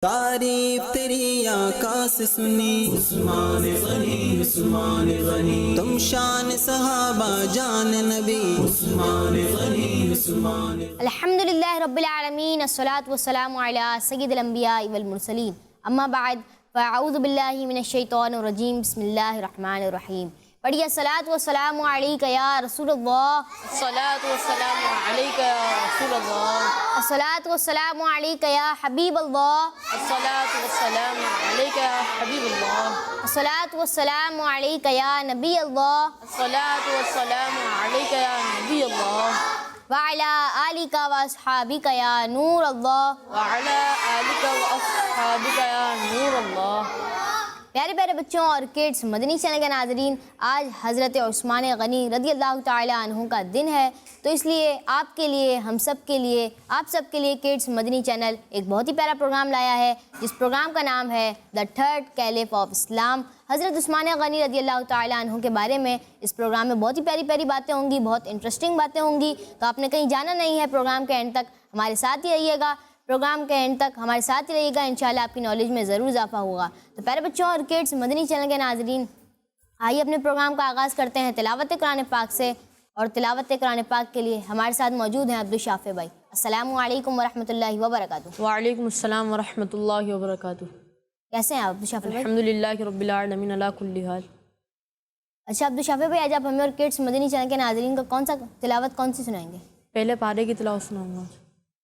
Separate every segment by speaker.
Speaker 1: تعریف تیری آقا سے سنی عثمان غنی عثمان غنی، تم شان صحابہ جان نبی عثمان غنی عثمان غنی۔
Speaker 2: الحمدللہ رب العالمین، الصلاۃ والسلام علی سید الانبیاء والمرسلین، اما بعد فاعوذ باللہ من الشیطان الرجیم، بسم اللہ الرحمن الرحیم۔ پڑھیے الصلاۃ والسلام علیک یا رسول اللہ،
Speaker 3: الصلاۃ والسلام علیک یا رسول اللہ،
Speaker 2: الصلاۃ والسلام علیک یا حبیب اللہ،
Speaker 3: الصلاۃ والسلام علیک یا حبیب اللہ،
Speaker 2: الصلاۃ والسلام علیک یا نبی اللہ،
Speaker 3: الصلاۃ والسلام علیک یا نبی اللہ،
Speaker 2: وعلی آلک واصحابک یا نور اللہ۔
Speaker 3: وعلی آلک واصحابک یا نور اللہ۔
Speaker 2: پیارے پیارے بچوں اور کڈس، مدنی چینل کے ناظرین، آج حضرت عثمان غنی رضی اللہ تعالی عنہ کا دن ہے، تو اس لیے آپ کے لیے، ہم سب کے لیے، آپ سب کے لیے کڈس مدنی چینل ایک بہت ہی پیارا پروگرام لایا ہے، جس پروگرام کا نام ہے the third caliph of Islam. حضرت عثمان غنی رضی اللہ تعالی عنہ کے بارے میں اس پروگرام میں بہت ہی پیاری پیاری باتیں ہوں گی، بہت انٹرسٹنگ باتیں ہوں گی، تو آپ نے کہیں جانا نہیں ہے، پروگرام کے اینڈ تک ہمارے ساتھ ہی رہیے گا، پروگرام کے اینڈ تک ہمارے ساتھ ہی رہیے گا، انشاءاللہ آپ کی نالج میں ضرور اضافہ ہوگا۔ تو پیارے بچوں اور کڈس مدنی چینل کے ناظرین، آئیے اپنے پروگرام کا آغاز کرتے ہیں تلاوت قرآن پاک سے، اور تلاوت قرآن پاک کے لیے ہمارے ساتھ موجود ہیں عبدالشافع بھائی۔ السلام علیکم ورحمۃ اللہ وبرکاتہ۔
Speaker 3: وعلیکم السلام ورحمۃ اللہ وبرکاتہ۔
Speaker 2: کیسے ہیں آپ عبدالشافع بھائی؟
Speaker 3: الحمدللہ رب العالمین علی کل حال۔
Speaker 2: اچھا عبدالشافع بھائی، آج آپ ہمیں اور کڈس مدنی چینل کے ناظرین کو کون سا تلاوت کون سی سنائیں گے؟
Speaker 3: پہلے پارے کی تلاوت سناؤں گا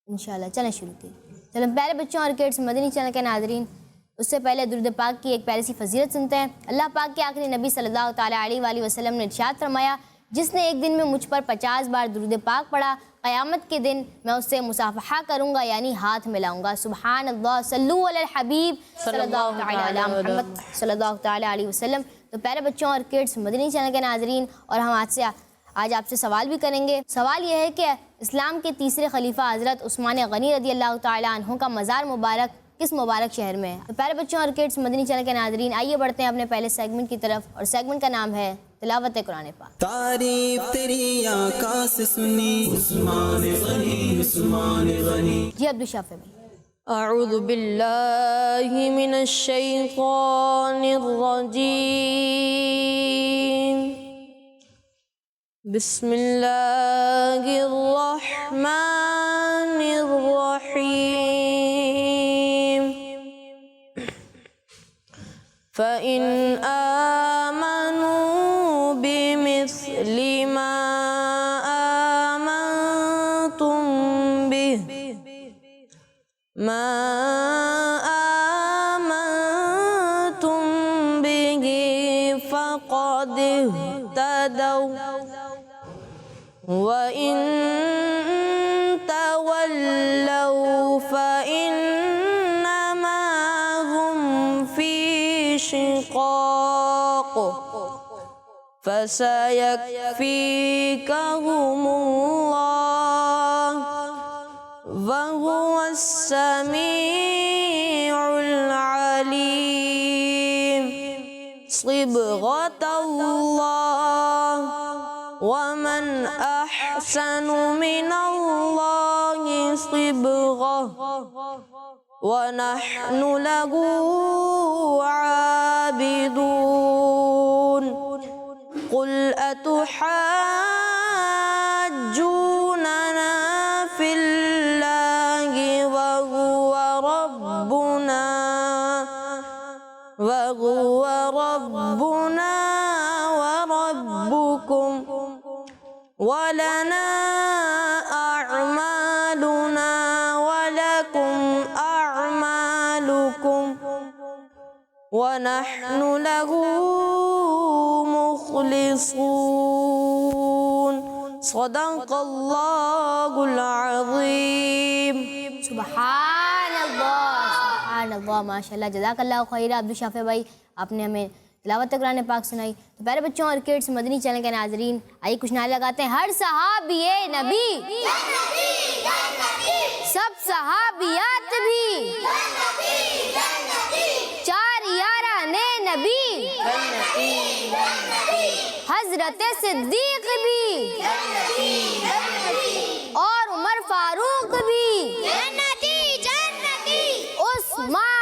Speaker 2: انشاءاللہ، چلیں شروع کی۔ چلیں پیارے بچوں اور کڈس مدنی چینل کے ناظرین، اس سے پہلے درود پاک کی ایک پیاری سی فضیلت سنتے ہیں۔ اللہ پاک کے آخری نبی صلی اللہ تعالیٰ علیہ وآلہ وسلم نے ارشاد فرمایا، جس نے ایک دن میں مجھ پر 50 بار درود پاک پڑھا، قیامت کے دن میں اس سے مصافحہ کروں گا، یعنی ہاتھ ملاؤں گا۔ سبحان اللہ، صلو علی الحبیب صلی اللہ تعالیٰ علی محمد صلی اللہ تعالیٰ علیہ وسلم۔ تو پیارے بچوں اور کڈس مدنی چینل کے ناظرین، اور ہم آج آپ سے سوال بھی کریں گے۔ سوال یہ ہے کہ اسلام کے تیسرے خلیفہ حضرت عثمان غنی رضی اللہ تعالیٰ عنہ کا مزار مبارک کس مبارک شہر میں ہے؟ تو پیارے بچوں اور کڈس مدنی چینل کے ناظرین، آئیے بڑھتے ہیں اپنے پہلے سیگمنٹ کی طرف، اور سیگمنٹ کا نام ہے تلاوت قرآن پاک۔
Speaker 1: تعریف تیری آقا سے سنی عثمان غنی عثمان غنی۔
Speaker 2: جی عبدالشافع بھائی۔
Speaker 3: اعوذ باللہ من الشیطان الرجیم، بسم اللہ الرحمن الرحیم، فَإِنْ آمَنُوا بِمِثْلِ مَا آمَنْتُمْ بِهِ فَقَدِ اهْتَدَوْا، وَإِن تَوَلَّوْا فَإِنَّمَا هُمْ فِي شِقَاقٍ فَسَيَكْفِيكَهُمُ اللَّهُ وَهُوَ السَّمِيعُ الْعَلِيمُ۔ صِبْغَةَ اللَّهِ وَمَنْ أَحْسَنُ مِنَ اللَّهِ صِبْغَةً وَنَحْنُ لَهُ عَابِدُونَ۔ قُلْ أَتُحَاجُّونَنَا فِي اللَّهِ وَهُوَ رَبُّنَا وَرَبُّكُمْ وَلَنَا أَعْمَالُنَا وَلَكُمْ أَعْمَالُكُمْ وَنَحْنُ لَهُ مُخْلِصُونَ۔ صدق اللہ العظیم۔
Speaker 2: سبحان اللہ، سبحان اللہ، ماشاءاللہ، جزاک اللہ خیر عبدالشافع بھائی، آپ نے ہمیں تلاوت قرآن پاک سنائی۔ تو پیارے بچوں اور کڈس مدنی چینل کے ناظرین، آئیے کچھ نعرے لگاتے ہیں۔ ہر صحابی نبی سب صحابیات بھی، چار یاران نبی حضرت صدیق بھی، اور عمر فاروق بھی، عثمان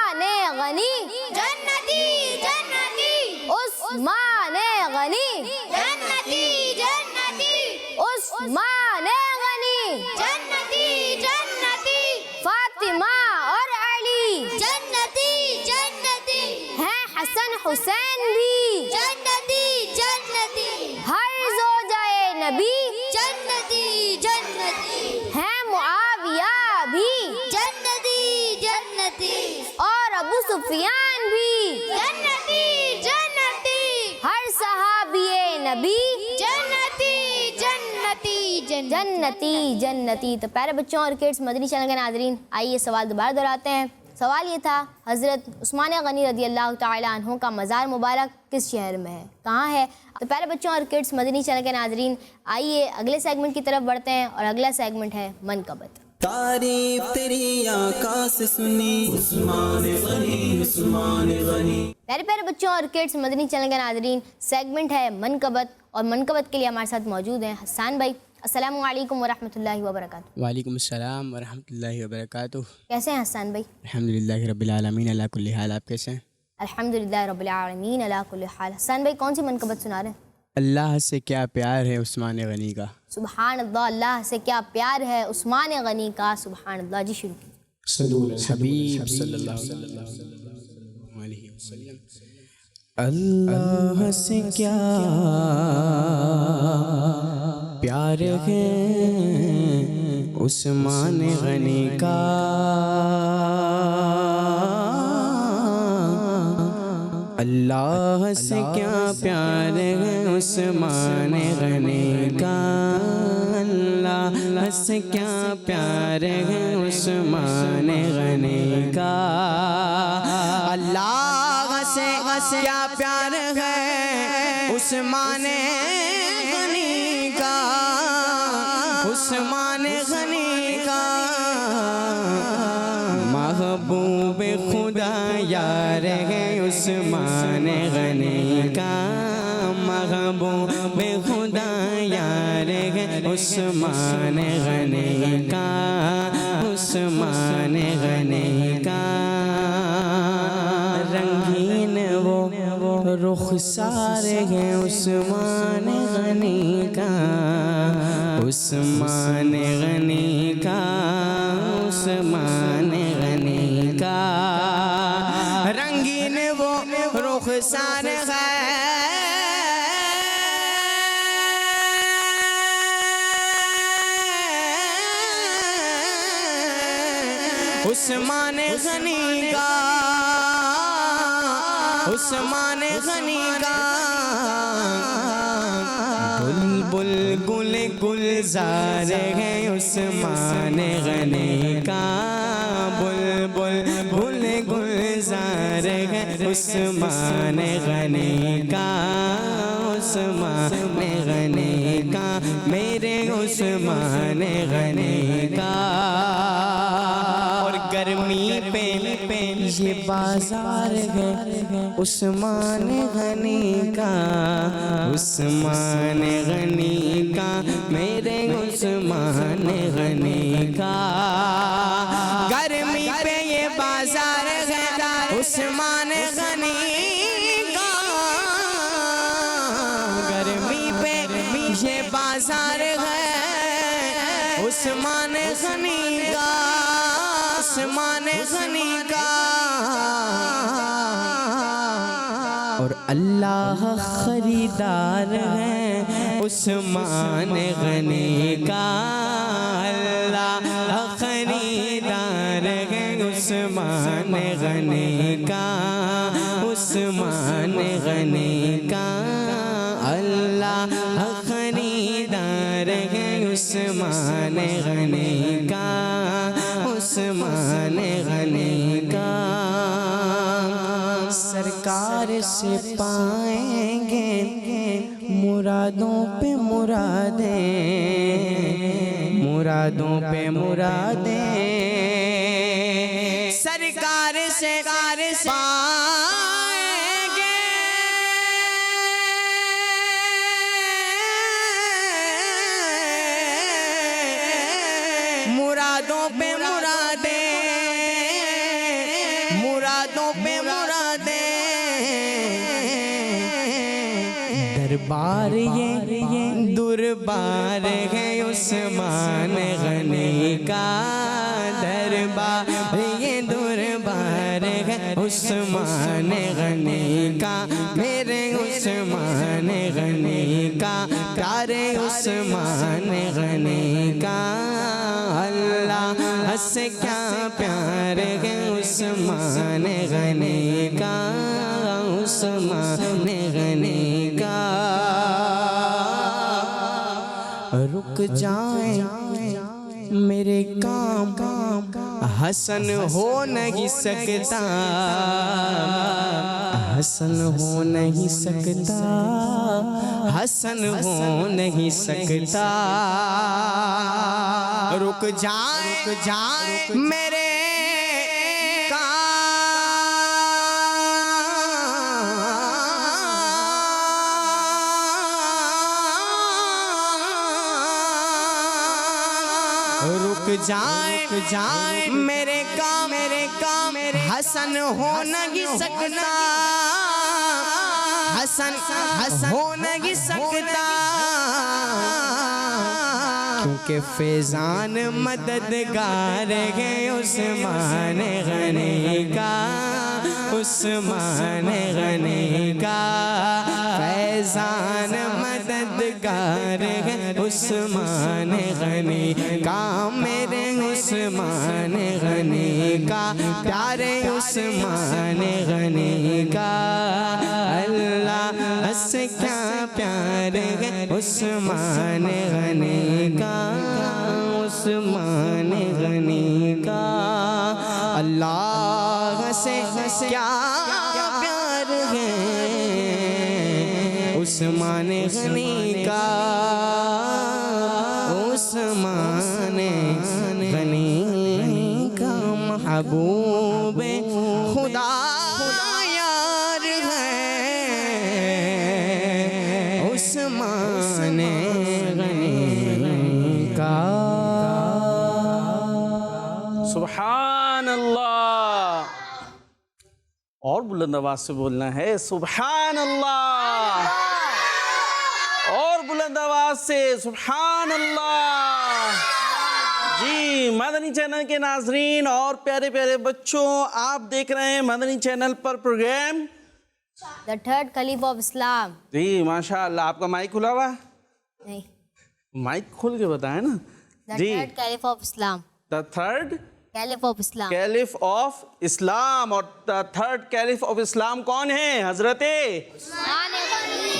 Speaker 2: غنی
Speaker 4: جنتی جنتی
Speaker 2: عثمان غنی
Speaker 4: جنتی جنتی
Speaker 2: عثمان غنی
Speaker 4: جنتی جنتی
Speaker 2: فاطمہ اور علی
Speaker 4: جنتی جنتی
Speaker 2: ہیں حسن حسین بھی
Speaker 4: جنتی جنتی
Speaker 2: ہر زوجائے نبی
Speaker 4: جنتی جنتی
Speaker 2: ہیں معاویہ بھی
Speaker 4: جنتی جنتی
Speaker 2: اور ابو سفیان بھی
Speaker 4: جنتی جنتی
Speaker 2: ہر صحابی نبی
Speaker 4: جنتی جنتی
Speaker 2: جنتی جنتی۔ تو پیارے بچوں اور کڈس مدنی چینل کے ناظرین، آئیے سوال دوبارہ دہراتے ہیں۔ سوال یہ تھا، حضرت عثمان غنی رضی اللہ تعالیٰ عنہ کا مزار مبارک کس شہر میں ہے، کہاں ہے؟ تو پیارے بچوں اور کڈس مدنی چینل کے ناظرین، آئیے اگلے سیگمنٹ کی طرف بڑھتے ہیں، اور اگلا سیگمنٹ ہے منقبت۔
Speaker 1: تعریف تیری آقا سے سنی عثمان غنی عثمان غنی۔
Speaker 2: پیارے پیارے بچوں اور کڈس مدنی چینل کے ناظرین، سیگمنٹ ہے منقبت، اور منقبت کے لیے ہمارے ساتھ موجود ہیں حسان بھائی۔ السلام علیکم ورحمۃ اللہ وبرکاتہ۔
Speaker 5: وعلیکم السلام ورحمۃ اللہ وبرکاتہ۔
Speaker 2: کیسے ہیں حسان بھائی؟
Speaker 5: الحمدللہ رب العالمین علی کل حال، آپ کیسے ہیں؟
Speaker 2: الحمدللہ رب العالمین علی کل حال۔ حسان بھائی کون سی منقبت سنا رہے ہیں؟
Speaker 5: اللہ سے کیا پیار ہے عثمان غنی کا۔
Speaker 2: سبحان اللہ، اللہ سے کیا پیار ہے عثمان غنی کا، سبحان اللہ۔ جی شروع کیجیے۔
Speaker 5: حبیب صلی اللہ علیہ وسلم۔ اللہ سے کیا پیار ہے عثمان غنی کا، اللہ سے کیا پیار ہے عثمان غنی کا، اللہ سے کیا پیار ہے عثمان غنی کا، اللہ سے کیا پیار ہے عثمان غنی کا، عثمان غنی کا، محبوب خدا یار ہے عثمان غنی کا، محبوب خدا یار ہے عثمان غنی کا، عثمان غنی کا، رنگین وہ رخسار ہے عثمان غنی کا، عثمان غنی کا، عثمان غنی کا، رنگین وہ رخسار ہے عثمان غنی کا، عثمان غنی کا، بلبل گل گلزار ہے عثمان غنی کا، بلبل گل گلزار ہے عثمان غنی کا، عثمان غنی کا، میرے عثمان غنی کا، اور گرمی پہ یہ بازار ہے عثمان غنی کا، عثمان غنی کا، میرے عثمان غنی کا، گرمی پہ یہ بازار ہے عثمان غنی کا، گرمی پہ یہ بازار ہے عثمان غنی کا، عثمان غنی کا، اور اللہ خریدار ہے عثمان غنی کا، اللہ خریدار ہے عثمان غنی کا، عثمان غنی کا، اللہ خریدار ہے عثمان غنی کا، عثمان غنی کا، سرکار سے پائیں گے مرادوں پہ مرادیں، مرادوں پہ مرادیں، سرکار سے پائیں گے مرادوں پہ مرادیں، مرادوں پہ مرادیں دربار یہ دربار ہے عثمان غنی کا دربار یہ دربار ہے عثمان غنی کا میرے عثمان غنی کا پیارے عثمان غنی کا اللہ سے کیا پیار ہے عثمان غنی کا عثمان غنی کا رک جائیں میرے کام حسن ہو نہیں سکتا حسن ہو نہیں سکتا حسن ہو نہیں سکتا رک جائیں میرے رک جائیں میرے کام حسن ہو نہیں سکتا حسن ہو نہیں سکتا کیونکہ فیضان مددگار ہے عثمان غنی کا عثمان غنی کا فیضان مددگار ہے عثمان غنی کا میرے عثمان غنی کا پیارے عثمان غنی کا اللہ سے کیا پیار ہے عثمان غنی کا عثمان غنی کا اللہ سے کیا پیار ہے عثمان غنی کا عثمان غنی کا محبوب خدا یار ہے عثمان غنی کا
Speaker 6: سبحان اللہ اور بلند آواز سے بولنا ہے سبحان اللہ اور بلند آواز سے سبحان اللہ جی مدنی چینل کے ناظرین اور پیارے پیارے بچوں آپ دیکھ رہے ہیں مدنی چینل پر programme
Speaker 2: The third Caliph of Islam.
Speaker 6: جی ماشاءاللہ آپ کا مائک کھلا ہوا ہے
Speaker 2: نہیں.
Speaker 6: مائک کھول کے بتائیں نا
Speaker 2: The
Speaker 6: جی
Speaker 2: third Caliph of Islam.
Speaker 6: The third
Speaker 2: Caliph of Islam.
Speaker 6: Caliph of Islam اور تھرڈ کیلف آف اسلام کون ہے حضرت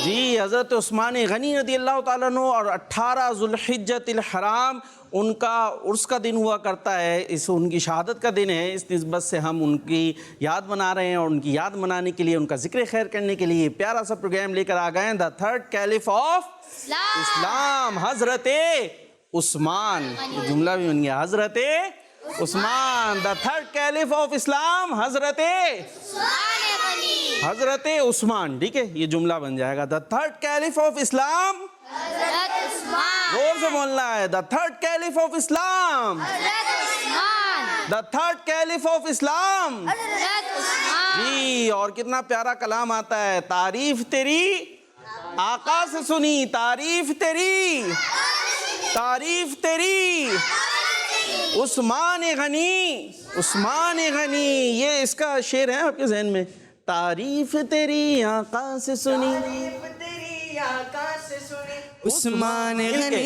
Speaker 6: جی حضرت عثمان غنی رضی اللہ تعالیٰ عنہ اور 18 ذوالحجۃ الحرام ان کا عرس کا دن ہوا کرتا ہے ان کی شہادت کا دن ہے اس نسبت سے ہم ان کی یاد منا رہے ہیں اور ان کی یاد منانے کے لیے ان کا ذکر خیر کرنے کے لیے پیارا سا پروگرام لے کر آ گئے ہیں the third caliph of Islam حضرت عثمان یہ جملہ بھی بن گیا حضرت Usman the third caliph of Islam حضرت عثمان ٹھیک ہے یہ جملہ بن جائے گا the third caliph of Islam زور سے بولنا ہے the third caliph of Islam the third caliph of Islam جی اور کتنا پیارا کلام آتا ہے تعریف تیری آقا سے سنی تعریف تیری عثمان غنی یہ اس کا شعر ہے آپ کے ذہن میں تعریف تیری آقا سے سنی
Speaker 5: عثمان غنی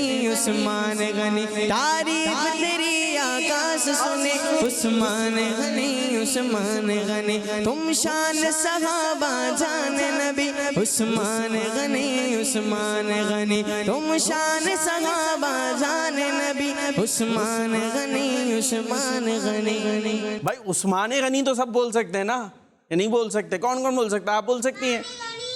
Speaker 5: تعریف تیری آقا سے سنے عثمان غنی تم شان صحابہ جان نبی عثمان غنی تم شان صحابہ جان نبی عثمان غنی
Speaker 6: بھائی عثمان غنی تو سب بول سکتے ہیں نا یا نہیں بول سکتے کون کون بول سکتا ہے آپ بول سکتی ہیں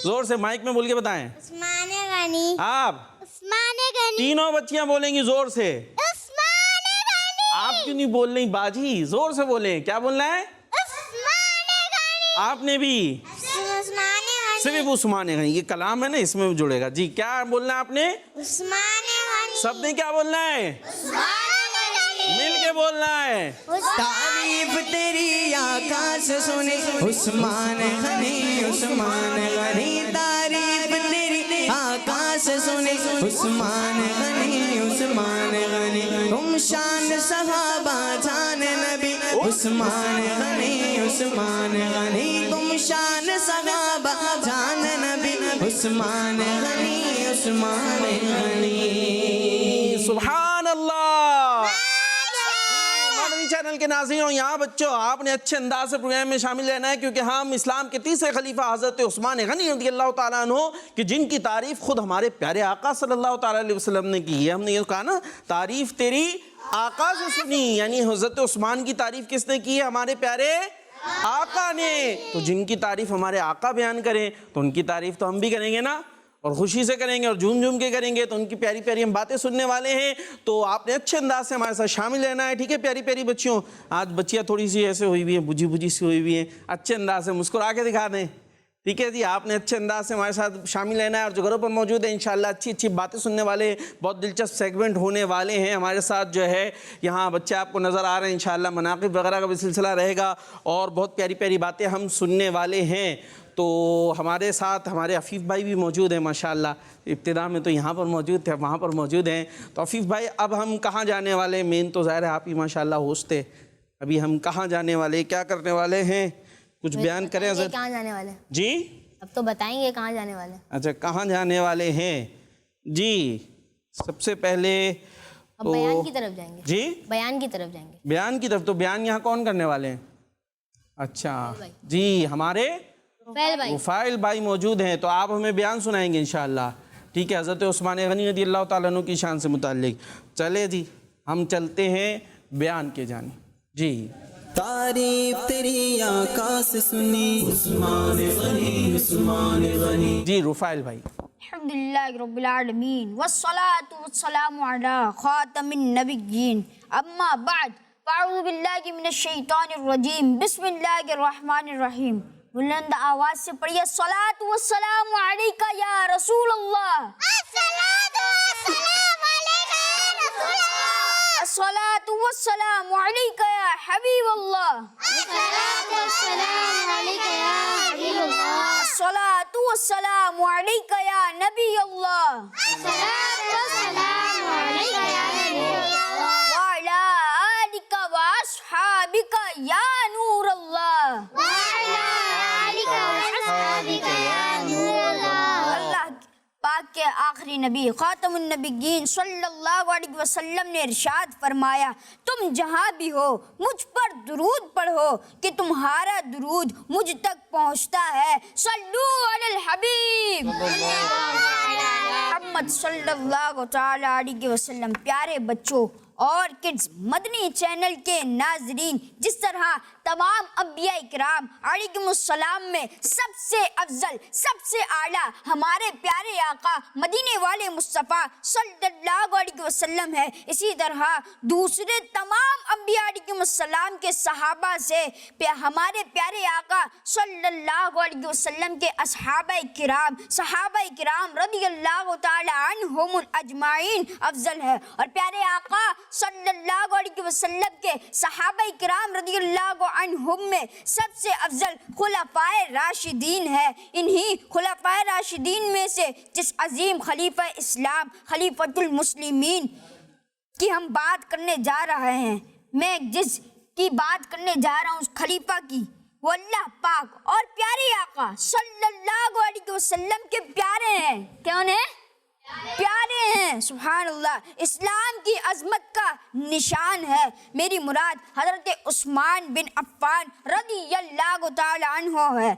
Speaker 6: زور سے مائک میں بول کے بتائیں
Speaker 4: عثمان غنی
Speaker 6: آپ
Speaker 4: عثمان غنی
Speaker 6: تینوں بچیاں بولیں گی زور سے
Speaker 4: عثمان غنی
Speaker 6: آپ کیوں نہیں بول رہی باجی زور سے بولیں کیا بولنا ہے
Speaker 4: عثمان غنی
Speaker 6: آپ نے بھی
Speaker 4: عثمان غنی
Speaker 6: صرف عثمان غنی یہ کلام ہے نا اس میں جڑے گا جی کیا بولنا ہے آپ نے
Speaker 4: عثمان غنی
Speaker 6: سب نے کیا بولنا ہے
Speaker 4: عثمان غنی
Speaker 6: مل کے کے بولنا ہے.
Speaker 5: تعریف تیری آقا سے سنی عثمان غنی عثمان غنی. تعریف تیری آقا سے سنی عثمان غنی عثمان غنی. تم شان صحابہ جان نبی عثمان غنی عثمان غنی. تم شان صحابہ جان نبی عثمان غنی عثمان غنی.
Speaker 6: سبحان اللہ. مدنی چینل کے ناظرین، یہاں بچوں آپ نے اچھے انداز سے پروگرام میں شامل رہنا ہے، کیونکہ ہم اسلام کے تیسرے خلیفہ حضرت عثمان غنی رضی اللہ تعالیٰ عنہ کہ جن کی تعریف خود ہمارے پیارے آقا صلی اللہ تعالیٰ علیہ وسلم نے کی ہے. ہم نے یہ کہا نا تعریف تیری آقا سے سنی، یعنی حضرت عثمان کی تعریف کس نے کی ہے؟ ہمارے پیارے آقا نے. تو جن کی تعریف ہمارے آقا بیان کریں تو ان کی تعریف تو ہم بھی کریں گے نا، اور خوشی سے کریں گے اور جھوم جھوم کے کریں گے. تو ان کی پیاری پیاری ہم باتیں سننے والے ہیں، تو آپ نے اچھے انداز سے ہمارے ساتھ شامل رہنا ہے. ٹھیک ہے پیاری پیاری بچیوں؟ آج بچیاں تھوڑی سی ایسے ہوئی ہوئی ہیں، بجھی بجھی سی ہوئی ہوئی ہیں، اچھے انداز سے مسکرا کے دکھا دیں. ٹھیک ہے جی، آپ نے اچھے انداز سے ہمارے ساتھ شامل رہنا ہے، اور جو گھروں پر موجود ہیں انشاءاللہ اچھی اچھی باتیں سننے والے بہت دلچسپ سیگمنٹ ہونے والے ہیں ہمارے ساتھ. جو ہے یہاں بچے آپ کو نظر آ رہے ہیں، انشاءاللہ مناقب وغیرہ کا بھی سلسلہ رہے گا، اور بہت پیاری پیاری باتیں ہم سننے والے ہیں. تو ہمارے ساتھ ہمارے عفیف بھائی بھی موجود ہیں ماشاءاللہ. ابتدا میں تو یہاں پر موجود تھے، وہاں پر موجود ہیں. تو عفیف بھائی اب ہم کہاں جانے والے ہیں؟ مین تو ظاہر ہے آپ ہی ماشاءاللہ ہوسٹ تھے. ابھی ہم کہاں جانے والے، کیا کرنے والے ہیں؟ کچھ بیان کریں حضرت.
Speaker 2: کہاں جانے والے؟
Speaker 6: جی
Speaker 2: اب تو بتائیں گے کہاں جانے والے.
Speaker 6: اچھا کہاں جانے والے ہیں جی؟ سب سے پہلے
Speaker 2: اب بیان کی طرف جائیں گے.
Speaker 6: جی
Speaker 2: بیان کی طرف جائیں گے.
Speaker 6: بیان کی طرف. تو بیان یہاں کون کرنے والے ہیں؟ اچھا جی ہمارے فائل بھائی موجود ہیں، تو آپ ہمیں بیان سنائیں گے انشاءاللہ. ٹھیک ہے حضرت عثمان غنی رضی اللہ تعالیٰ عنہ کی شان سے متعلق. چلے جی ہم چلتے ہیں بیان کے جانب. جی
Speaker 1: تعریف تیری آقا سے سنی عثمان غنی عثمان غنی.
Speaker 6: جی رفائل بھائی.
Speaker 7: الحمدللہ رب العالمین والصلاة والسلام علی خاتم النبیین، اما بعد فاعوذ باللہ من الشیطان الرجیم، بسم اللہ الرحمن الرحیم. بلند آواز سے پڑھیے الصلاة والسلام علیکہ یا رسول اللہ. الصلاة والسلام علیکہ یا حبیب اللہ. الصلاة والسلام علیکہ یا نبی اللہ. وعلی آلک واصحابک یا نور اللہ. اللہ پاک کے آخری نبی خاتم النبیین صلی اللہ علیہ وسلم نے ارشاد فرمایا، تم جہاں بھی ہو مجھ پر درود پڑھو کہ تمہارا درود مجھ تک پہنچتا ہے. صلو علی الحبیب محمد صلی اللہ تعالی علیہ وسلم. پیارے بچوں اور کڈز، مدنی چینل کے ناظرین، جس طرح تمام انبیاء اکرام علیہم السلام میں سب سے افضل سب سے اعلیٰ ہمارے پیارے آقا مدینے والے مصطفیٰ صلی اللہ علیہ وسلم ہے، اسی طرح دوسرے تمام انبیاء علیہم السلام کے صحابہ سے ہمارے پیارے آقا صلی اللہ علیہ وسلم کے صحابہ کرام رضی اللہ تعالی عنہم اجمعین افضل ہے. اور پیارے آقا صلی اللہ علیہ وسلم کے صحابہ کرام رضی اللہ عنہم میں سب سے افضل خلفائے راشدین ہے. انہی خلفائے راشدین میں سے جس عظیم خلیفہ اسلام خلیفۃ المسلمین کی ہم بات کرنے جا رہے ہیں، میں جس کی بات کرنے جا رہا ہوں اس خلیفہ کی، وہ اللہ پاک اور پیارے آقا صلی اللہ علیہ وسلم کے پیارے ہیں. کون ہیں؟ پیارے ہیں. سبحان اللہ. اسلام کی عظمت کا نشان ہے. میری مراد حضرت عثمان بن عفان رضی اللہ تعالی عنہ ہے.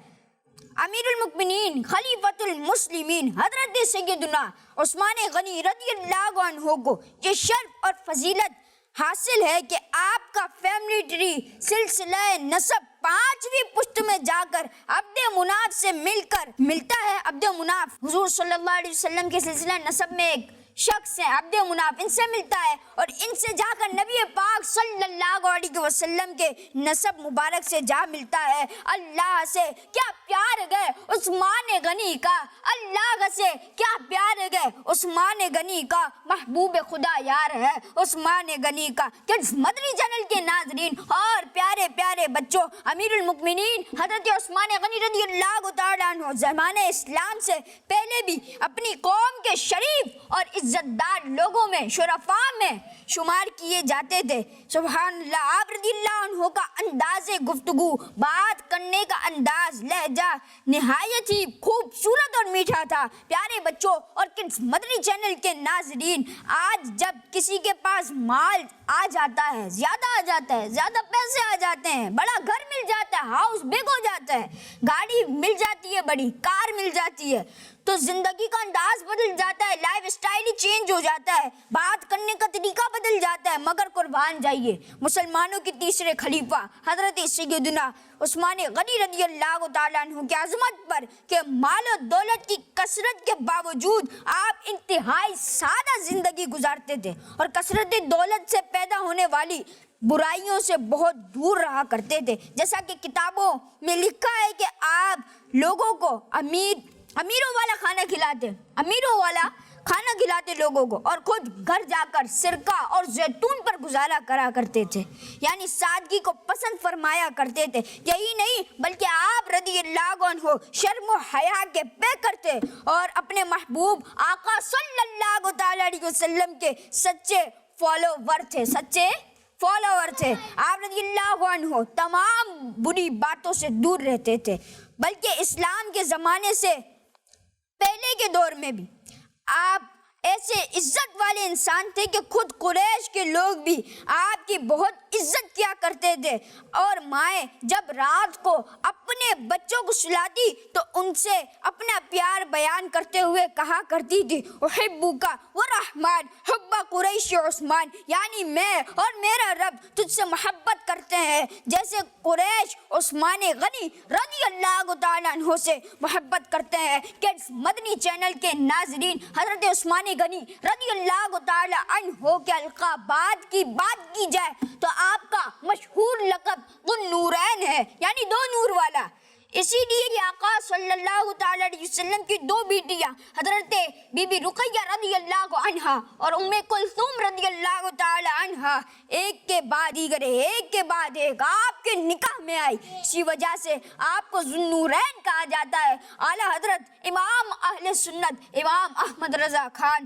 Speaker 7: امیر المؤمنین خلیفۃ المسلمین حضرت سیدنا عثمان غنی رضی اللہ عنہ کو یہ شرف اور فضیلت حاصل ہے کہ آپ کا فیملی ٹری سلسلہ نسب 5ویں پشت میں جا کر عبد مناف سے ملتا ہے. عبد مناف حضور صلی اللہ علیہ وسلم کے سلسلہ نسب میں ایک شخص ہیں عبد مناف، ان سے ملتا ہے اور ان سے جا کر نبی پاک صلی اللہ علیہ وسلم کے نسب مبارک سے جا ملتا ہے۔ اللہ سے کیا پیار گئے عثمان غنی کا، اللہ سے کیا پیار گئے عثمان غنی کا، محبوب خدا یار ہے عثمان غنی کا۔ کڈز مدنی چینل کے ناظرین اور پیارے پیارے بچوں، امیر المؤمنین حضرت عثمان غنی رضی اللہ تعالیٰ عنہ زمانہ اسلام سے پہلے بھی اپنی قوم کے شریف اور عزت دار لوگوں میں، شرفاء میں شمار کیے جاتے تھے۔ سبحان اللہ، آپ رضی اللہ عنہ کا انداز گفتگو، بات کرنے کا انداز، لہجہ نہایت ہی خوبصورت اور میٹھا تھا۔ پیارے بچوں اور کڈز مدنی چینل کے ناظرین، آج جب کسی کے پاس مال آ جاتا ہے، زیادہ آ جاتا ہے، زیادہ پیسے آ جاتے ہیں، بڑا گھر مل جاتا ہے، ہاؤس بگ ہو جاتا ہے، گاڑی مل جاتی ہے، بڑی کار مل جاتی ہے، تو زندگی کا انداز بدل جاتا ہے، لائف اسٹائل ہی چینج ہو جاتا ہے، بات کرنے کا طریقہ بدل جاتا ہے۔ مگر قربان جائیے مسلمانوں کے تیسرے خلیفہ حضرت سیدنا عثمان غنی رضی اللہ تعالیٰ عنہ کی عظمت پر کہ مال و دولت کی کثرت کے باوجود آپ انتہائی سادہ زندگی گزارتے تھے اور کثرت دولت سے پیدا ہونے والی برائیوں سے بہت دور رہا کرتے تھے۔ جیسا کہ کتابوں میں لکھا ہے کہ آپ لوگوں کو امیروں والا کھانا کھلاتے، امیروں والا کھانا کھلاتے لوگوں کو، اور خود گھر جا کر سرکہ اور زیتون پر گزارا کرا کرتے تھے، یعنی سادگی کو پسند فرمایا کرتے تھے۔ یہی نہیں بلکہ آپ رضی اللہ عنہ شرم و حیا کے پیکر تھے اور اپنے محبوب آقا صلی اللہ تعالیٰ علیہ وسلم کے سچے فالوور تھے، سچے فالوور تھے۔ آپ رضی اللہ عنہ تمام بری باتوں سے دور رہتے تھے، بلکہ اسلام کے زمانے سے پہلے کے دور میں بھی آپ ایسے عزت والے انسان تھے کہ خود قریش کے لوگ بھی آپ کی بہت عزت کیا کرتے تھے، اور مائیں جب رات کو اپنے بچوں کو سلاتی تو ان سے اپنا پیار بیان کرتے ہوئے کہا کرتی تھی احبک ورحمن حب قریش عثمان، یعنی میں اور میرا رب تجھ سے محبت کرتے ہیں جیسے قریش عثمان غنی رضی اللہ تعالیٰ عنہ سے محبت کرتے ہیں۔ کڈز مدنی چینل کے ناظرین، حضرت عثمان غنی رضی اللہ تعالی عنہ کے القابات کی بات کی جائے تو آپ کا مشہور لقب ذو النورین ہے، یعنی دو نور والا۔ اسی لیے آقا صلی اللہ تعالی علیہ وسلم کی دو بیٹیاں حضرت بی بی رقیہ رضی اللہ عنہا اور ام کلثوم رضی اللہ تعالی عنہا ایک کے بعد دیگر ایک کے بعد ایک آپ کے نکاح میں آئی، اسی وجہ سے آپ کو ذو النورین کہا جاتا ہے۔ اعلیٰ حضرت امام اہل سنت امام احمد رضا خان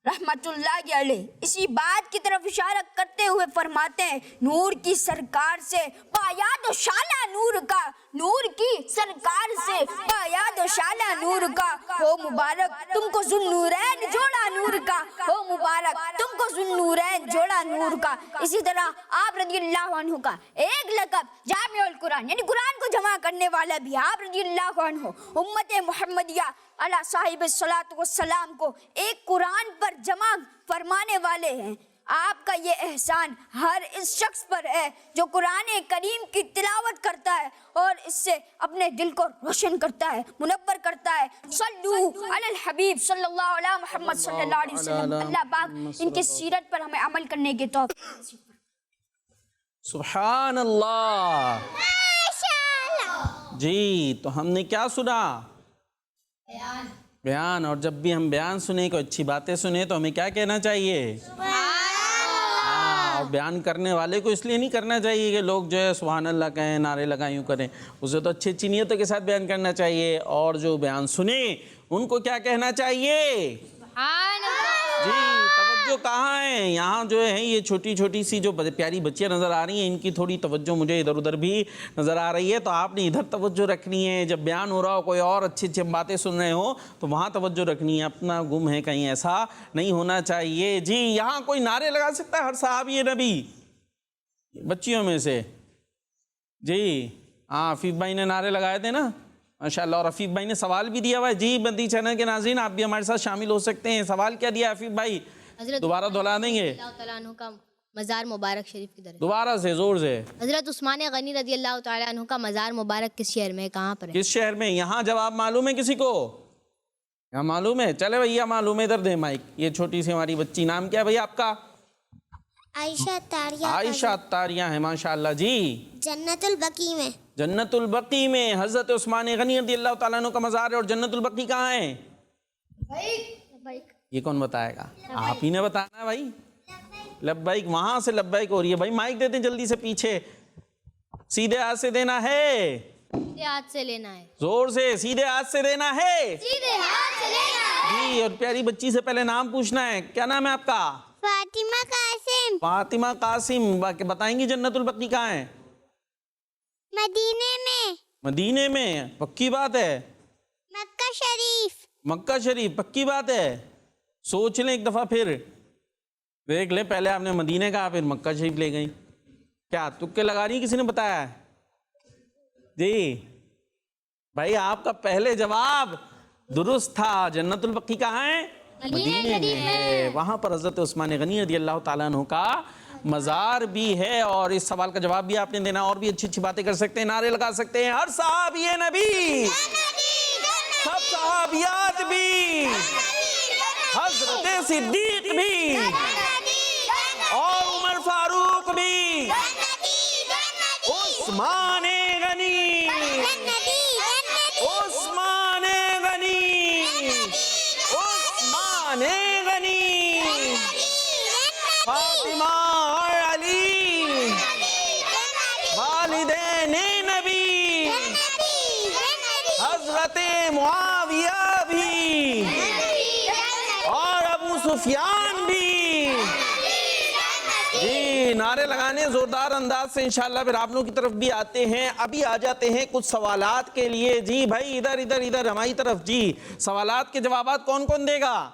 Speaker 7: رحمت اللہ علیہ اسی بات کی طرف اشارہ کرتے ہوئے فرماتے ہیں، نور کی سرکار سے پایا دو شالہ نور کا، نور کی سرکار سے پایا دو شالہ نور کا، ہو مبارک تم کو ذو النورین جوڑا نور کا، ہو مبارک تم کو ذو النورین جوڑا نور کا۔ اسی طرح آپ رضی اللہ عنہ کا ایک لقب جامع القرآن، یعنی قرآن کو جمع کرنے والا بھی آپ رضی اللہ عنہ امت محمدیہ علی صاحب الصلاۃ والسلام کو ایک قرآن پر جمع فرمانے والے ہیں۔ آپ کا یہ احسان ہر اس شخص پر ہے جو قرآن کریم کی تلاوت کرتا ہے اور اس سے اپنے دل کو روشن کرتا ہے، منور کرتا ہے۔ صلو علی الحبیب صلی اللہ علیہ محمد صلی اللہ علیہ وسلم۔ اللہ پاک ان کی سیرت پر ہمیں عمل کرنے کے توفیق۔
Speaker 6: سبحان اللہ۔ جی تو ہم نے کیا سنا؟ بیان۔ اور جب بھی ہم بیان سنیں کوئی اچھی باتیں سنیں تو ہمیں کیا کہنا چاہیے؟ اور بیان کرنے والے کو اس لیے نہیں کرنا چاہیے کہ لوگ جو ہے سبحان اللہ کہیں، نعرے لگائیں، یوں کریں، اسے تو اچھی اچھی نیتوں کے ساتھ بیان کرنا چاہیے۔ اور جو بیان سنیں ان کو کیا کہنا چاہیے؟ جی توجہ کہاں ہے؟ یہاں جو ہے یہ چھوٹی چھوٹی سی جو پیاری بچیاں نظر آ رہی ہیں، ان کی تھوڑی توجہ مجھے ادھر ادھر بھی نظر آ رہی ہے، تو آپ نے ادھر توجہ رکھنی ہے۔ جب بیان ہو رہا ہو، کوئی اور اچھی اچھی باتیں سن رہے ہو تو وہاں توجہ رکھنی ہے، اپنا گم ہے کہیں، ایسا نہیں ہونا چاہیے۔ جی یہاں کوئی نعرے لگا سکتا ہے؟ ہر صحابی نبی بچیوں میں سے؟ جی ہاں، عفیف بھائی نے نعرے لگائے تھے نا ماشاءاللہ، اور عفیف بھائی نے سوال بھی دیا ہوا ہے۔ جی مدنی چینل کے ناظرین آپ بھی ہمارے ساتھ شامل ہو سکتے ہیں۔ سوال کیا دیا عفیف بھائی؟ دوبارہ دہلا دیں گے؟
Speaker 2: اللہ تعالیٰ عنہ کا مزار مبارک شریف کی طرف
Speaker 6: دوبارہ سے زور سے۔
Speaker 2: حضرت عثمان غنی رضی اللہ تعالیٰ عنہ کا مزار مبارک کس شہر میں، کہاں پر ہے؟
Speaker 6: کس شہر میں؟ یہاں جواب معلوم ہے کسی کو؟ کیا معلوم ہے؟ چلے بھیا معلوم ہے، ادھر دے مائک. یہ چھوٹی سی ہماری بچی، نام کیا ہے بھیا آپ کا؟
Speaker 4: عائشہ تاریہ.
Speaker 6: عائشہ تاریہ ہے، ماشاء اللہ. جی
Speaker 4: جنت البقیع میں.
Speaker 6: جنت البقیع میں حضرت عثمان غنی رضی اللہ تعالیٰ عنہ کا مزار ہے. اور جنت البقیع کہاں ہے؟ یہ کون بتائے گا؟ آپ ہی نے بتانا ہے بھائی. لبیک، وہاں سے لبیک ہو رہی ہے. بھائی مائک دیتے ہیں جلدی سے پیچھے. سیدھے ہاتھ سے دینا ہے،
Speaker 2: سیدھے ہاتھ سے لینا ہے.
Speaker 6: زور سے سیدھے ہاتھ سے دینا ہے.
Speaker 2: سیدھے ہاتھ سے لینا ہے.
Speaker 6: جی. اور پیاری بچی سے پہلے نام پوچھنا ہے. کیا نام ہے آپ کا؟
Speaker 4: فاطمہ قاسم.
Speaker 6: فاطمہ قاسم. بتائیں گی جنت البقیع کہاں ہے؟
Speaker 4: مدینے میں.
Speaker 6: مدینے میں. پکی بات ہے؟
Speaker 4: مکہ شریف.
Speaker 6: مکہ شریف. پکی بات ہے؟ سوچ لیں ایک دفعہ، پھر دیکھ لیں. پہلے آپ نے مدینے کہا، پھر مکہ شریف لے گئی. کیا تکے لگا رہی؟ کسی نے بتایا ہے؟ جی بھائی آپ کا پہلے جواب درست تھا. جنت البقیع کہاں ہے؟ مدینے میں ہے. وہاں پر حضرت عثمان غنی رضی اللہ تعالیٰ عنہ کا مزار بھی ہے. اور اس سوال کا جواب بھی آپ نے دینا. اور بھی اچھی اچھی باتیں کر سکتے ہیں، نعرے لگا سکتے ہیں. ہر صحابی نبی، سب صحابیات بھی، حضرت صدیق بھی، اور عمر فاروق بھی، عثمان غنی، عثمان غنی، عثمان غنی، فاطمہ اور علی، والدین نبی، حضرت معاویہ بھی، اور ابو سفیان بھی. جی نعرے لگانے زوردار انداز سے انشاءاللہ. پھر آپ لوگوں کی طرف بھی آتے ہیں. ابھی آ جاتے ہیں کچھ سوالات کے لیے. جی بھائی ادھر ادھر ادھر ہماری طرف. جی سوالات کے جوابات کون کون دے گا؟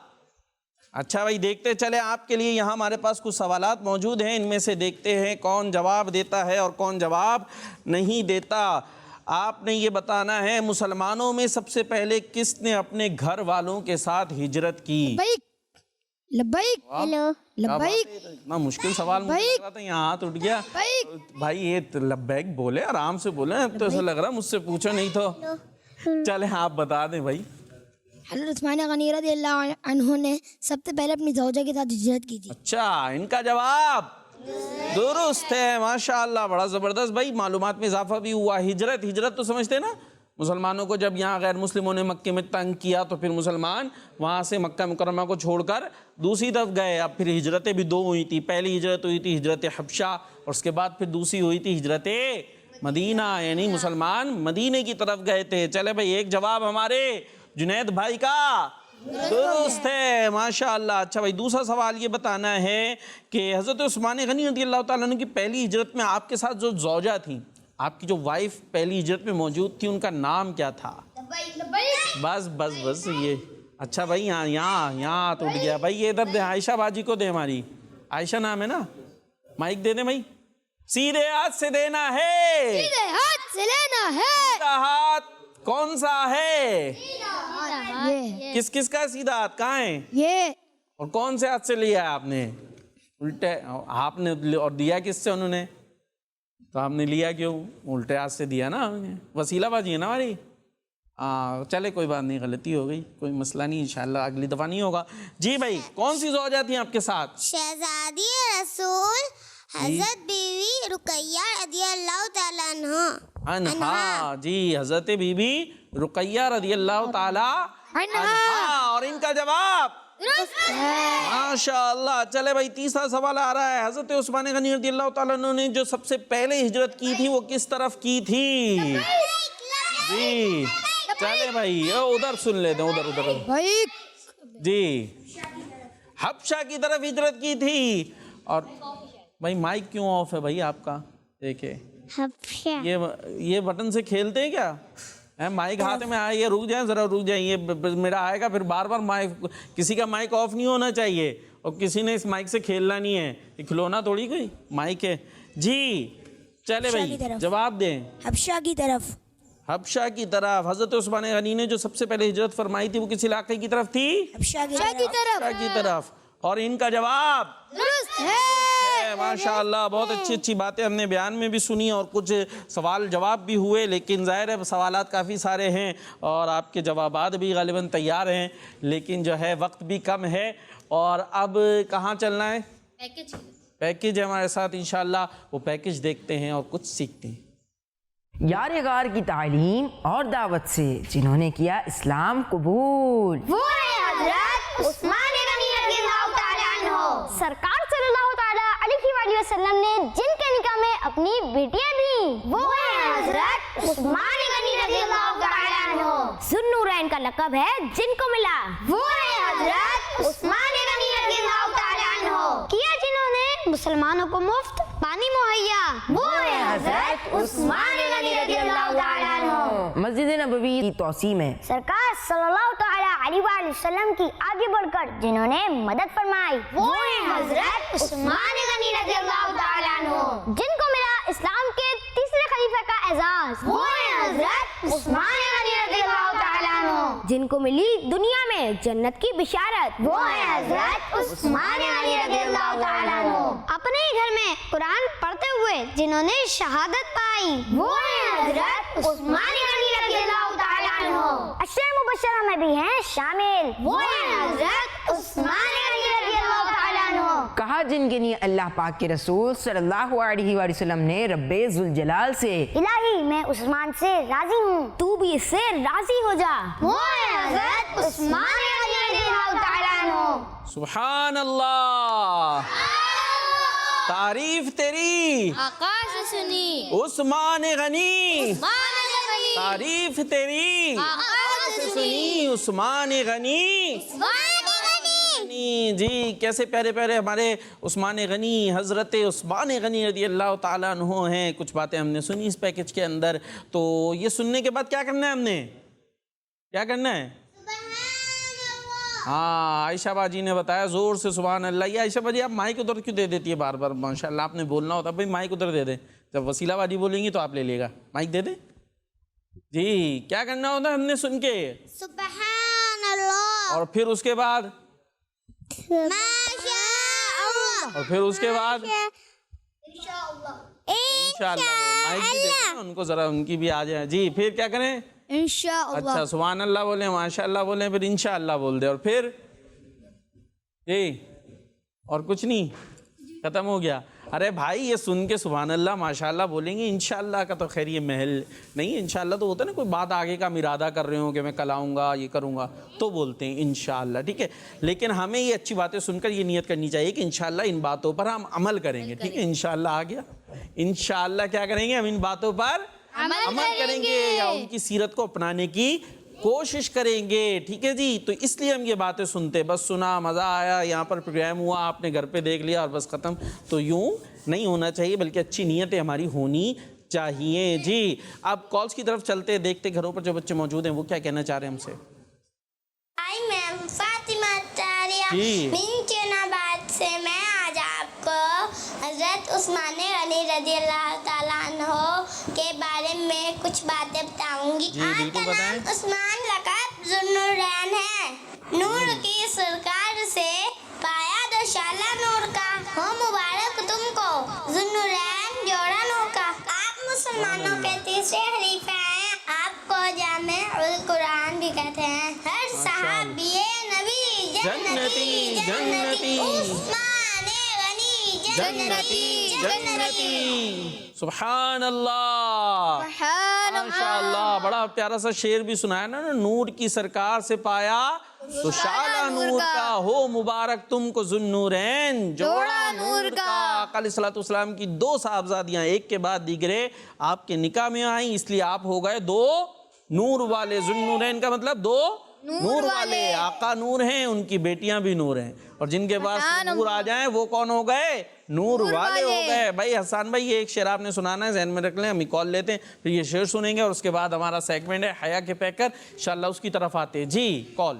Speaker 6: اچھا بھائی دیکھتے چلے. آپ کے لیے یہاں ہمارے پاس کچھ سوالات موجود ہیں. ان میں سے دیکھتے ہیں کون جواب دیتا ہے اور کون جواب نہیں دیتا. آپ نے یہ بتانا ہے مسلمانوں میں سب سے پہلے کس نے اپنے گھر والوں کے ساتھ ہجرت کی؟
Speaker 7: لبیک.
Speaker 4: ہیلو.
Speaker 7: لبیک.
Speaker 6: اتنا مشکل سوال مجھے لگ رہا تھا، یہاں ہاتھ اٹھ گیا. بھائی یہ لبیک بولے، آرام سے بولے. اب تو ایسا لگ رہا مجھ سے پوچھا نہیں تو. چلے آپ بتا دیں بھائی.
Speaker 7: حضرت عثمان غنی رضی اللہ عنہ نے سب سے پہلے اپنی زوجہ کے ساتھ ہجرت کی تھی.
Speaker 6: اچھا ان کا جواب درست ہے، ماشاءاللہ بڑا زبردست. بھائی معلومات میں اضافہ بھی ہوا. ہجرت تو سمجھتے نا، مسلمانوں کو جب یہاں غیر مسلموں نے مکے میں تنگ کیا تو پھر مسلمان وہاں سے مکہ مکرمہ کو چھوڑ کر دوسری طرف گئے. اب پھر ہجرتیں بھی دو ہوئی تھی. پہلی ہجرت ہوئی تھی ہجرت حبشہ، اور اس کے بعد پھر دوسری ہوئی تھی ہجرت مدینہ، یعنی مسلمان مدینے کی طرف گئے تھے. چلے بھائی ایک جواب ہمارے جنید بھائی کا درست ہے، ماشاءاللہ. اچھا بھائی دوسرا سوال یہ بتانا ہے کہ حضرت عثمان غنی رضی اللہ تعالیٰ عنہ کی پہلی ہجرت میں آپ کے ساتھ جو زوجہ تھیں، آپ کی جو وائف پہلی ہجرت میں موجود تھی، ان کا نام کیا تھا؟ بس یہ. اچھا بھائی یہاں تو اٹھ گیا. بھائی یہ ادھر دیں، عائشہ باجی کو دیں. ہماری عائشہ نام ہے نا. مائک دے دیں بھائی. سیدھے ہاتھ سے دینا ہے.
Speaker 7: سیدھے ہاتھ سے لینا ہے.
Speaker 6: سیدھا ہاتھ کون سا ہے؟
Speaker 7: یہ
Speaker 6: کس کس کا سیدھا ہاتھ کہاں ہے؟
Speaker 7: یہ
Speaker 6: اور کون سے ہاتھ سے لیا ہے آپ نے؟ الٹے آپ نے. اور دیا کس سے انہوں نے؟ تو آپ نے لیا کیوں؟ الٹے ہاتھ سے دیا نا. وسیلہ بازی ہے نا ہماری. چلے کوئی بات نہیں، غلطی ہو گئی، کوئی مسئلہ نہیں، انشاءاللہ اگلی دفعہ نہیں ہوگا. جی بھائی کون سی زوجہ تھی آپ کے ساتھ؟
Speaker 4: شہزادی رسول حضرت بیوی رقیہ رضی اللہ تعالیٰ
Speaker 6: عنہا. جی حضرت بی بی رقیہ رضی اللہ تعالیٰ عنہا. اور ان کا جواب ماشاءاللہ. چلے بھائی تیسرا سوال آ رہا ہے. حضرت عثمان غنی رضی اللہ تعالیٰ عنہ نے جو سب سے پہلے ہجرت کی تھی وہ کس طرف کی تھی؟ جی چلے بھائی ادھر سن لیتے ہیں، ادھر. جی حبشہ کی طرف ہجرت کی تھی. اور بھائی مائک کیوں آف ہے بھائی آپ کا؟ دیکھیں یہ بٹن سے کھیلتے ہیں کیا؟ مائک ہاتھ میں آئے، یہ رک جائیں ذرا، رک جائیں. یہ میرا آئے گا پھر بار بار. مائک کسی کا مائک آف نہیں ہونا چاہیے، اور کسی نے اس مائک سے کھیلنا نہیں ہے. یہ کھلونا تھوڑی کوئی مائک ہے. جی چلے بھائی جواب دیں.
Speaker 7: حبشہ کی طرف.
Speaker 6: حبشہ کی طرف. حضرت عثمان غنی نے جو سب سے پہلے ہجرت فرمائی تھی وہ کس علاقے کی طرف تھی؟
Speaker 7: حبشہ کی طرف.
Speaker 6: حبشہ کی طرف. اور ان کا جواب
Speaker 7: درست ہے.
Speaker 6: ہے ماشاءاللہ، بہت اچھی اچھی باتیں ہم نے بیان میں بھی سنی اور کچھ سوال جواب بھی ہوئے، لیکن ظاہر ہے سوالات کافی سارے ہیں اور آپ کے جوابات بھی غالباً تیار ہیں، لیکن جو ہے وقت بھی کم ہے۔ اور اب کہاں چلنا ہے؟ پیکیج ہے ہمارے ساتھ انشاءاللہ، وہ پیکیج دیکھتے ہیں اور کچھ سیکھتے ہیں۔
Speaker 5: یار غار کی تعلیم اور دعوت سے جنہوں نے کیا اسلام قبول،
Speaker 4: وہ ہے حضرت عثمان غنی رضی اللہ تعالیٰ عنہ۔
Speaker 8: سرکار صلی اللہ تعالیٰ علیہ وآلہ وسلم نے جن کے نکاح میں اپنی بیٹیاں دیں،
Speaker 4: وہ ہے حضرت عثمان غنی رضی اللہ تعالیٰ عنہ۔
Speaker 8: ذو النورین کا لقب ہے جن کو ملا،
Speaker 4: وہ ہے حضرت عثمان غنی رضی اللہ تعالیٰ عنہ۔
Speaker 8: کیا جنہوں نے مسلمانوں کو مفت پانی مہیا،
Speaker 4: وہ ہے حضرت عثمان غنی رضی اللہ تعالیٰ عنہ۔
Speaker 5: مسجد نبوی کی توسیع میں
Speaker 8: سرکار صلی اللہ تعالیٰ علیہ وآلہ وسلم کی آگے بڑھ کر جنہوں نے مدد فرمائی،
Speaker 4: وہ ہے حضرت عثمان غنی رضی اللہ تعالیٰ عنہ۔
Speaker 8: جن کو ملا اسلام کے تیسرے خلیفہ کا اعزاز،
Speaker 4: وہ ہے حضرت عثمان غنی رضی اللہ تعالیٰ عنہ۔
Speaker 8: جن کو ملی دنیا میں جنت کی بشارت،
Speaker 4: وہ ہے حضرت عثمان غنی رضی اللہ تعالیٰ عنہ۔
Speaker 8: اپنے ہی گھر میں قرآن پڑھتے ہوئے جنہوں نے شہادت پائی،
Speaker 4: وہ ہے حضرت عثمان غنی رضی اللہ تعالیٰ عنہ۔
Speaker 8: عشرہ مبشرہ میں بھی ہیں شامل،
Speaker 4: وہ ہے حضرت عثمان غنی رضی اللہ تعالیٰ عنہ۔
Speaker 5: کہا جن کے لیے اللہ پاک کے رسول صلی اللہ علیہ وآلہ وسلم نے رب ذوالجلال سے،
Speaker 8: الہی میں عثمان سے راضی ہوں، تو بھی اس سے راضی ہو جا،
Speaker 4: وہ ہے حضرت عثمان غنی رضی اللہ تعالیٰ عنہ۔
Speaker 6: سبحان اللہ، تعریف تیری
Speaker 2: آقا سے سنی،
Speaker 6: عثمان غنی، تعریف تیری
Speaker 2: آقا سے سنی،
Speaker 6: عثمان غنی۔ جی کیسے پیارے پیارے ہمارے عثمان غنی، حضرت عثمان غنی رضی اللہ تعالیٰ عنہ ہیں۔ کچھ باتیں ہم نے سنی اس پیکیج کے اندر، تو یہ سننے کے بعد کیا کرنا ہے؟ ہم نے کیا کرنا ہے؟ ہاں، عائشہ باجی نے بتایا زور سے سبحان اللہ۔ یہ عائشہ باجی آپ مائک ادھر کیوں دے دیتی ہے بار بار؟ ماشاءاللہ آپ نے بولنا ہوتا بھائی مائک ادھر دے دیں، جب وسیلہ باجی بولیں گی تو آپ لے لے گا، مائک دے دیں۔ جی کیا کرنا ہوتا ہے ہم نے سن کے؟
Speaker 4: سبحان اللہ،
Speaker 6: اور پھر اس کے بعد،
Speaker 4: ماشاء اللہ،
Speaker 6: اور پھر اس کے بعد
Speaker 4: انشاءاللہ،
Speaker 6: انشاءاللہ۔ مائک بھی دے دیں ان کو ذرا، ان کی بھی آ جائے۔ جی پھر کیا کریں؟
Speaker 4: انشاءاللہ۔
Speaker 6: اچھا سبحان اللہ بولیں، ماشاء اللہ بولیں، پھر انشاءاللہ بول دیں، اور پھر جی اور کچھ نہیں، ختم ہو گیا۔ ارے بھائی یہ سن کے سبحان اللہ ماشاء اللہ بولیں گے، انشاءاللہ کا تو خیر یہ محل نہیں ہے۔ انشاءاللہ تو ہوتا ہے نا، کوئی بات آگے کا ارادہ کر رہے ہوں کہ میں کل آؤں گا، یہ کروں گا، تو بولتے ہیں انشاءاللہ، ٹھیک ہے۔ لیکن ہمیں یہ اچھی باتیں سن کر یہ نیت کرنی چاہیے کہ انشاءاللہ ان باتوں پر ہم عمل کریں گے، ٹھیک ہے۔ انشاءاللہ آ گیا، انشاءاللہ کیا کریں گے؟ ہم ان باتوں پر عمل کریں گے یا ان کی سیرت کو اپنانے کی کوشش کریں گے، ٹھیک ہے جی۔ تو اس لیے ہم یہ باتیں سنتے، بس سنا، مزہ آیا، یہاں پر پروگرام ہوا، آپ نے گھر پہ دیکھ لیا اور بس ختم، تو یوں نہیں ہونا چاہیے، بلکہ اچھی نیتیں ہماری ہونی چاہیے۔ جی اب کالز کی طرف چلتے، دیکھتے گھروں پر جو بچے موجود ہیں وہ کیا کہنا چاہ رہے ہیں ہم سے۔
Speaker 4: آئی میم فاطمہ تاریہ
Speaker 6: جی
Speaker 4: من چناباد سے میں آج آپ کو حضرت عثمان غنی رضی اللہ تعالیٰ عنہ کے بارے میں کچھ باتیں بتاؤں گی۔
Speaker 6: جی،
Speaker 4: آپ
Speaker 6: بالکل
Speaker 4: کا
Speaker 6: بتائیں۔
Speaker 4: نام عثمان لقب ذو النورین ہے، نور کی سرکار سے پایا دوشالہ نور کا، ہو مبارک تم کو ذو النورین جوڑا نور کا۔ آپ مسلمانوں کے تیسرے خلیفہ ہیں، آپ کو جامع القرآن بھی کہتے ہیں۔ ہر صحابی نبی جنتی جنتی، عثمان غنی جنتی جنتی۔
Speaker 6: سبحان اللہ، ماشاءاللہ، بڑا پیارا سا شعر بھی سنایا نا، نور کی سرکار سے پایا تو شالہ نور کا، ہو مبارک تم کو ذو النورین جوڑا نور کا۔ آقا علیہ الصلوۃ والسلام کی دو صاحبزادیاں ایک کے بعد دیگرے آپ کے نکاح میں آئیں، اس لیے آپ ہو گئے دو نور والے۔ ذو النورین کا مطلب دو نور والے، آقا نور ہیں، ان کی بیٹیاں بھی نور ہیں، اور جن کے پاس نور آ جائیں وہ کون ہو گئے؟ نور والے ہو گئے۔ بھائی حسان بھائی یہ ایک شعر آپ نے سنانا ہے، ذہن میں رکھ لیں، ہم کال لیتے ہیں، پھر یہ شعر سنیں گے اور اس کے بعد ہمارا سیگمنٹ ہے حیا کے پیکر، انشاءاللہ اس کی طرف آتے ہیں۔ جی کال۔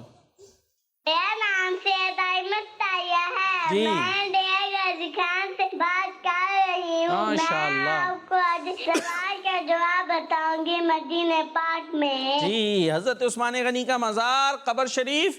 Speaker 4: میرا نام سید احمد طیہ ہے،
Speaker 6: جی
Speaker 4: میں ڈیرہ غازی خان سے بات کر رہی ہوں۔ میں
Speaker 6: ماشاءاللہ۔
Speaker 4: آپ کو آج سوال کا جواب بتاؤں گی مدینہ پاک میں۔
Speaker 6: جی حضرت عثمان غنی کا مزار قبر شریف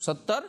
Speaker 6: 70